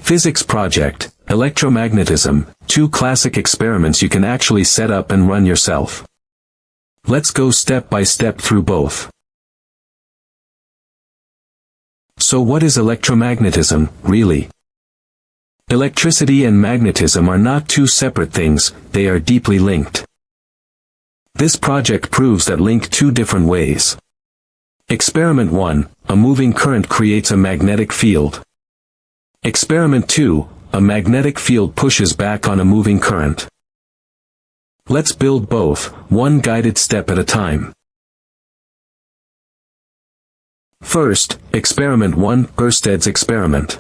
Physics project, electromagnetism, 2 classic experiments you can actually set up and run yourself. Let's go step by step through both. So what is electromagnetism, really? Electricity and magnetism are not 2 separate things, they are deeply linked. This project proves that link 2 different ways. Experiment 1, a moving current creates a magnetic field. Experiment 2, a magnetic field pushes back on a moving current. Let's build both, one guided step at a time. First, Experiment 1, Oersted's experiment.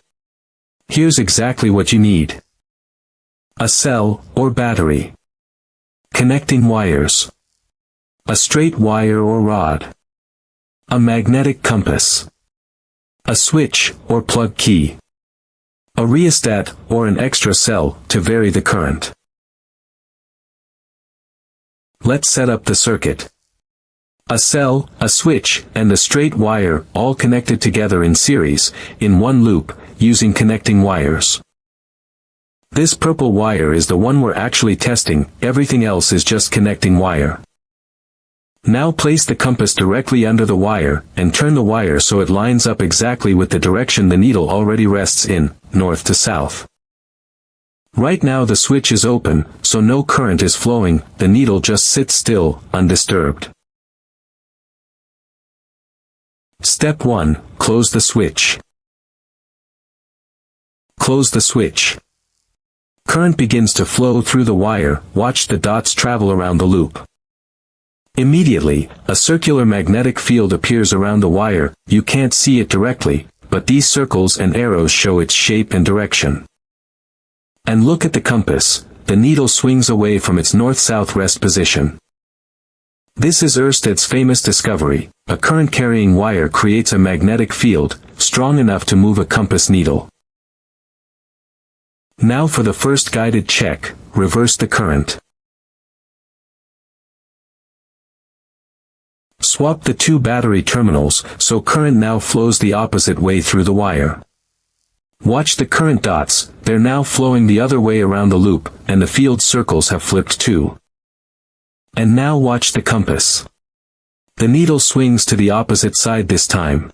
Here's exactly what you need. A cell, or battery. Connecting wires. A straight wire or rod. A magnetic compass. A switch, or plug key. A rheostat, or an extra cell, to vary the current. Let's set up the circuit. A cell, a switch, and a straight wire, all connected together in series, in one loop, using connecting wires. This purple wire is the one we're actually testing, everything else is just connecting wire. Now place the compass directly under the wire, and turn the wire so it lines up exactly with the direction the needle already rests in, north to south. Right now the switch is open, so no current is flowing, the needle just sits still, undisturbed. Step 1, close the switch. Close the switch. Current begins to flow through the wire, watch the dots travel around the loop. Immediately, a circular magnetic field appears around the wire, you can't see it directly, but these circles and arrows show its shape and direction. And look at the compass, the needle swings away from its north-south rest position. This is Oersted's famous discovery, a current-carrying wire creates a magnetic field, strong enough to move a compass needle. Now for the first guided check, reverse the current. Swap the 2 battery terminals, so current now flows the opposite way through the wire. Watch the current dots, they're now flowing the other way around the loop, and the field circles have flipped too. And now watch the compass. The needle swings to the opposite side this time.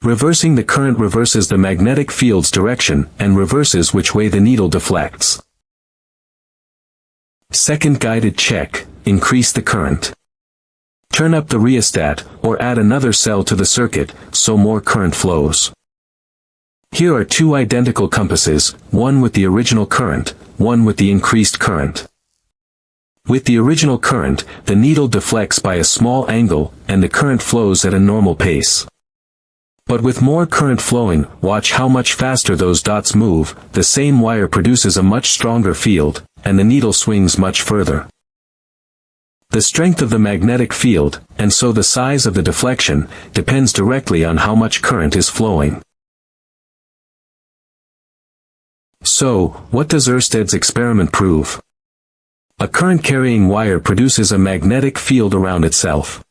Reversing the current reverses the magnetic field's direction, and reverses which way the needle deflects. Second guided check, increase the current. Turn up the rheostat, or add another cell to the circuit, so more current flows. Here are 2 identical compasses, one with the original current, one with the increased current. With the original current, the needle deflects by a small angle, and the current flows at a normal pace. But with more current flowing, watch how much faster those dots move, the same wire produces a much stronger field, and the needle swings much further. The strength of the magnetic field, and so the size of the deflection, depends directly on how much current is flowing. So, what does Oersted's experiment prove? A current-carrying wire produces a magnetic field around itself.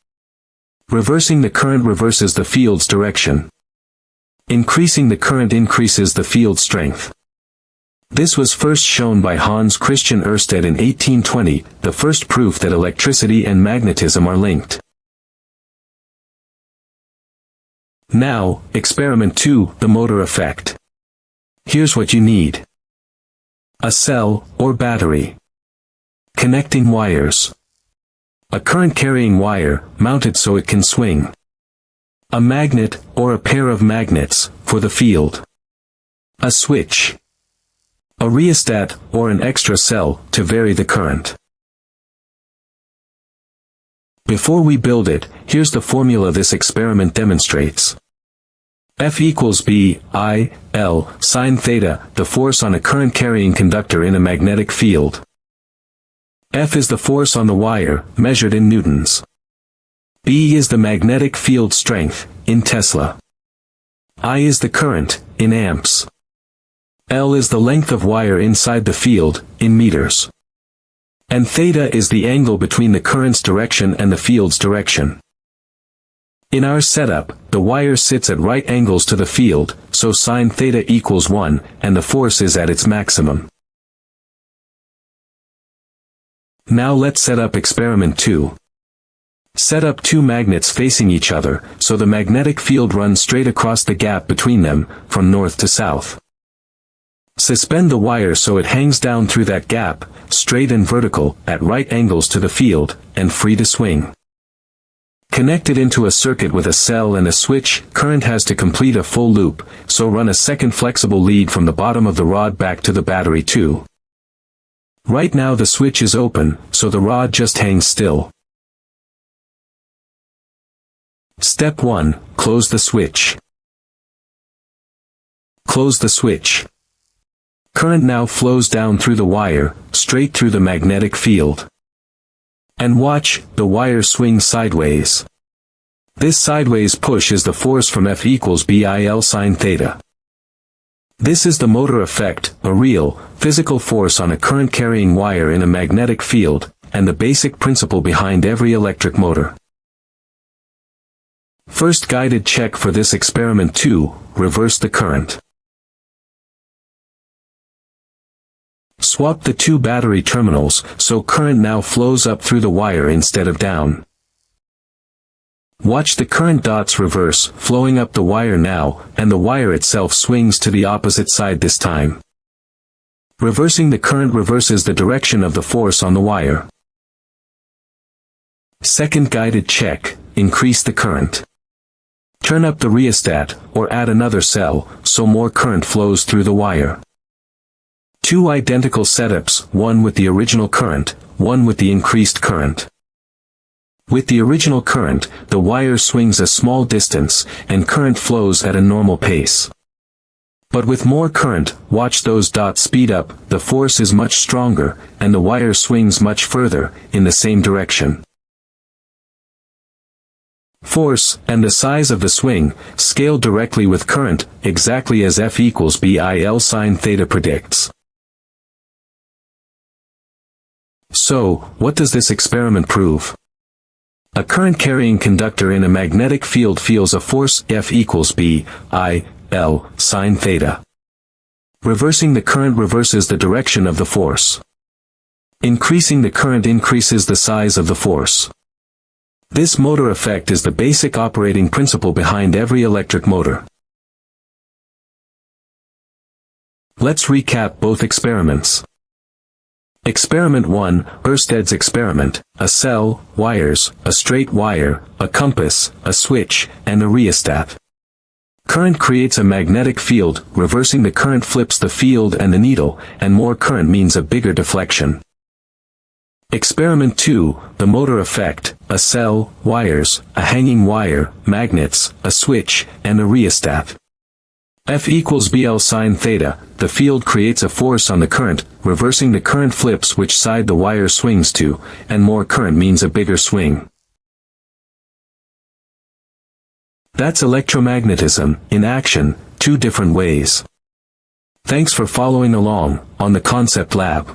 Reversing the current reverses the field's direction. Increasing the current increases the field's strength. This was first shown by Hans Christian Oersted in 1820, the first proof that electricity and magnetism are linked. Now, Experiment 2, the motor effect. Here's what you need. A cell, or battery. Connecting wires. A current-carrying wire, mounted so it can swing. A magnet, or a pair of magnets, for the field. A switch. A rheostat, or an extra cell, to vary the current. Before we build it, here's the formula this experiment demonstrates. F equals B, I, L, sine theta, the force on a current-carrying conductor in a magnetic field. F is the force on the wire, measured in newtons. B is the magnetic field strength, in Tesla. I is the current, in amps. L is the length of wire inside the field, in meters. And theta is the angle between the current's direction and the field's direction. In our setup, the wire sits at right angles to the field, so sin theta equals 1, and the force is at its maximum. Now let's set up experiment 2. Set up two magnets facing each other, so the magnetic field runs straight across the gap between them, from north to south. Suspend the wire so it hangs down through that gap, straight and vertical, at right angles to the field, and free to swing. Connect it into a circuit with a cell and a switch. Current has to complete a full loop, so run a second flexible lead from the bottom of the rod back to the battery too. Right now the switch is open, so the rod just hangs still. Step 1. Close the switch. Close the switch. Current now flows down through the wire, straight through the magnetic field. And watch, the wire swings sideways. This sideways push is the force from F equals BIL sin theta. This is the motor effect, a real, physical force on a current-carrying wire in a magnetic field, and the basic principle behind every electric motor. First guided check for this experiment 2, reverse the current. Swap the two battery terminals, so current now flows up through the wire instead of down. Watch the current dots reverse, flowing up the wire now, and the wire itself swings to the opposite side this time. Reversing the current reverses the direction of the force on the wire. Second guided check, increase the current. Turn up the rheostat, or add another cell, so more current flows through the wire. Two identical setups, one with the original current, one with the increased current. With the original current, the wire swings a small distance, and current flows at a normal pace. But with more current, watch those dots speed up, the force is much stronger, and the wire swings much further, in the same direction. Force, and the size of the swing, scale directly with current, exactly as F equals BIL sin theta predicts. So, what does this experiment prove? A current-carrying conductor in a magnetic field feels a force F equals BIL sin theta. Reversing the current reverses the direction of the force. Increasing the current increases the size of the force. This motor effect is the basic operating principle behind every electric motor. Let's recap both experiments. Experiment 1, Oersted's experiment, a cell, wires, a straight wire, a compass, a switch, and a rheostat. Current creates a magnetic field, reversing the current flips the field and the needle, and more current means a bigger deflection. Experiment 2, the motor effect, a cell, wires, a hanging wire, magnets, a switch, and a rheostat. F equals BL sin theta, the field creates a force on the current, reversing the current flips which side the wire swings to, and more current means a bigger swing. That's electromagnetism, in action, two different ways. Thanks for following along, on the Concept Lab.